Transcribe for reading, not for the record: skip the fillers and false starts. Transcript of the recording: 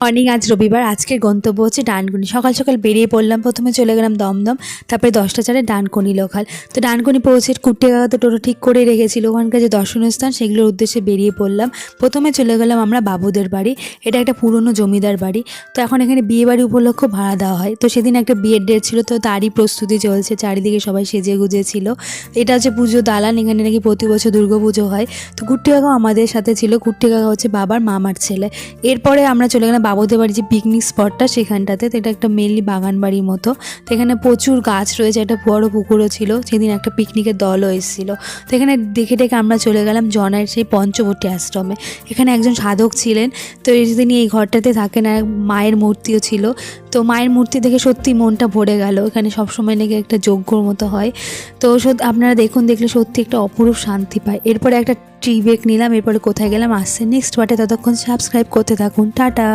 অনেক আজ রবিবার আজকের গন্তব্য হচ্ছে ডানকুনি। সকাল সকাল বেরিয়ে পড়লাম, প্রথমে চলে গেলাম দমদম, তারপরে 10টা চারে ডানকুনি লোকাল। তো ডানকুনি পৌঁছে কুট্টে কাকা তো টোটো ঠিক করে রেখেছিল, ওখানকার যে দর্শনীয় স্থান সেগুলোর উদ্দেশ্যে বেরিয়ে পড়লাম। প্রথমে চলে গেলাম আমরা বাবুদের বাড়ি, এটা একটা পুরনো জমিদার বাড়ি। তো এখন এখানে বিয়ে বাড়ি উপলক্ষ ভাড়া দেওয়া হয়। তো সেদিন একটা বিয়ের ডেট ছিল, তো তারই প্রস্তুতি চলছে, চারিদিকে সবাই সেজে গুজে ছিল। এটা হচ্ছে পুজো দালান, এখানে নাকি প্রতি বছর দুর্গাপুজো হয়। তো কুট্টে কাকা আমাদের সাথে ছিল, কুট্টে কাকা হচ্ছে বাবার মামার ছেলে। এরপরে আমরা চলে গেলাম বাবুদের বাড়ি যে পিকনিক স্পটটা সেখানটাতে। তো এটা একটা মেনলি বাগান বাড়ির মতো, তো এখানে প্রচুর গাছ রয়েছে, একটা বড় পুকুরও ছিল, সেদিন একটা পিকনিকের দলও এসেছিলো। তো এখানে দেখে ডেকে আমরা চলে গেলাম জনের সেই পঞ্চবটী আশ্রমে। এখানে একজন সাধক ছিলেন, তো তিনি এই ঘরটাতে থাকেন, আর মায়ের মূর্তিও ছিল। তো মায়ের মূর্তি দেখে সত্যি মনটা ভরে গেল, এখানে সবসময় নাকি একটা যজ্ঞর মতো হয়। তো আপনারা দেখলে সত্যি একটা অপরূপ শান্তি পায়। এরপরে একটা ট্রি ব্রেক নিলাম, এরপরে কোথায় গেলাম আসছে নেক্সট পার্টে, ততক্ষণ সাবস্ক্রাইব করতে থাকুন, টাটা।